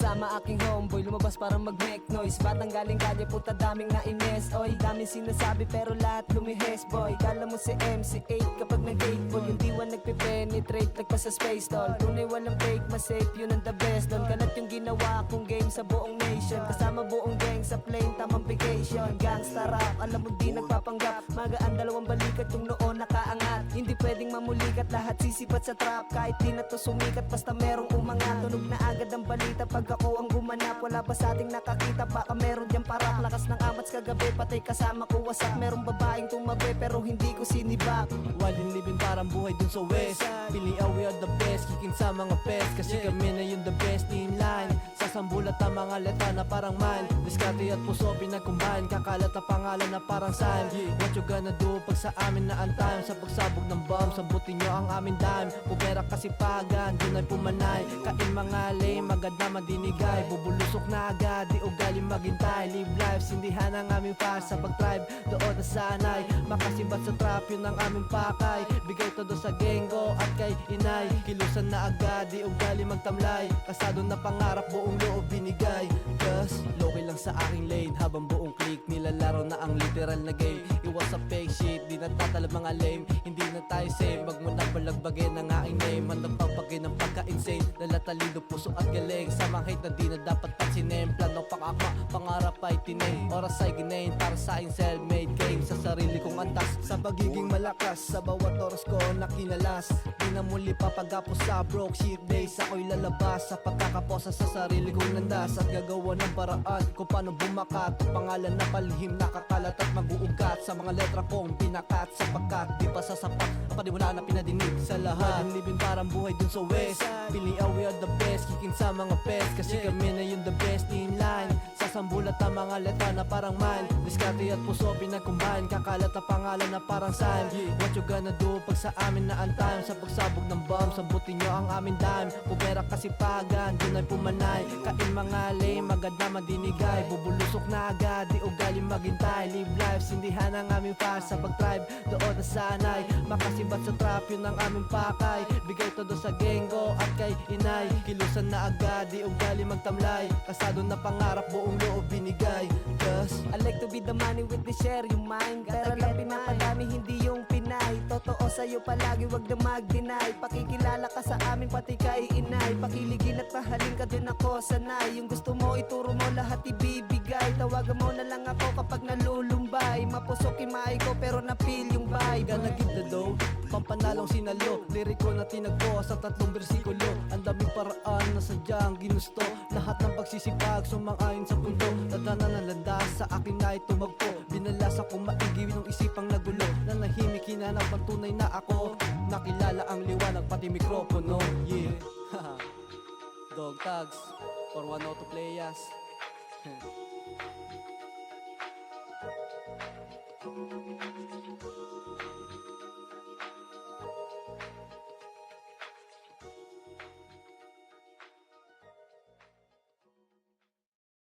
kasama aking homeboy, lumabas para mag-make noise. Batang galing kalye, puta daming nainis. Oy, daming sinasabi pero lahat lumihes boy. Kala mo si MC8 kapag nag-8 ball. Yung diwan nagpe-penetrate, nagpa sa space doll. Tunay walang fake, mas safe, yun ang the best doon. Kalat yung ginawa kong game sa buong nation. Kasama buong gang sa plane, tamang vacation. Gangsta rap, alam mo di nagpapanggap. Magaan dalawang balikat yung noo nakaangat. Hindi pwedeng mamulikat, lahat sisipat sa trap. Kahit di na to sumikat, basta merong umangat. Tunog na agad ang balita pag ako ang gumanap. Wala pa sa ating nakakita, baka meron dyan parap. Lakas ng amats kagabi, patay kasama ko wasak. Merong babaeng tumabi pero hindi ko sinibak. Wild and living parang buhay dun sa west. Pili we are the best, kiking sa mga pest. Kasi kami na yung the best in line. Sasambulat ang mga letra na parang man. Diskarte at puso pinag-combine. Kakalat na pangalan na parang sign. What you gonna do pag sa amin na ang time? Sa pagsabog ng bomb, sabutin nyo ang aming dime. Pupera kasipagan, dun ay pumanay. Kain mga lame, agad na madinigay. Bubulusok na agad, di ugali maghintay. Live life, sindihan ang aming fast. Sa pag-tribe, doon na sanay. Makasibat sa trap, yun ang aming pakay. Bigay todo sa genggo at kay inay. Kilusan na agad, di ugali magtamlay. Kasado na pangarap, buong loob binigay. Cause, loki lang sa aking lane. Habang buong click, nilalaro na ang literal na game. Iwas sa fake shit, di natatalab mga lame. Hindi na tayo same, wag mo na balagbagin ang aking name. Handang papagay ng pagka-insane. Dala talido, puso at galing. Sa mga hate na di na dapat pansinin. Plano pakakma, pangarap ay tinin. Oras ay ginain para sa aking self-made game. Sa sarili kong antas, sa pagiging malakas. Sa bawat oras ko na kinalas. Di na muli papagapos sa broke shit days. Ako'y lalabas sa pagkakaposa sa sarili kong landas. At gagawa ng paraan kung paano bumakat. Ang pangalan na palihim nakakalat at mag-uugat. Sa mga letra kong pinakat. Sapagkat di pa sasapat ang paniwala na pinadinig sa lahat. Ang living parang buhay dun sa west. Pili we are the best, kiking sa mga pest. Kasi kami na yung the best in line. Sasambulat ang mga letra na parang man. Diskarte at puso pinag-combine. Kakalat ang pangalan na parang sign. What you gonna do pag sa amin na ang time? Sa pagsabog ng bomb, sabutin nyo ang aming dime. Pupera kasipagan, dun ay pumanay. Kain mga lame, agad na madinigay. Bubulusok na agad, di ugali maghintay. Live life, sindihan ang aming fast. Sa pag-tribe, doon na sanay. Makasibat sa trap, yun ang aming pakay. Bigay todo sa genggo at kay inay. Kilusan na agad, di ugali magtamlay. Kasado na pangarap, buong loob binigay. Cause I like to be the money with the share yung mind. Pera lang pinapadami, hindi yung Pinay. Totoo sa'yo palagi, wag na mag-deny. Pakikilala ka sa amin, pati kay inay. Pakiligin at pahalin ka din ako sanay. Yung gusto mo, ituro mo, lahat ibibigay. Tawagan mo na lang ako kapag nalulumbay. Mapusok imay ko pero napil yung vibe. Gonna give the dough, pampanalong sinalo. Liriko na tinagpo sa 3 bersikulo. Ang daming paraan na sadyang ginusto. Lahat ng pagsisipag sumang-ayon sa punto. Tadhana ng landas sa akin na tumagpo. Binalasa kong maigi ng isipang nagulo. Nanahimik hinanap ang tunay na ako. Nakilala ang liwanag pati mikropono. Yeah. Dog tags for 102 players.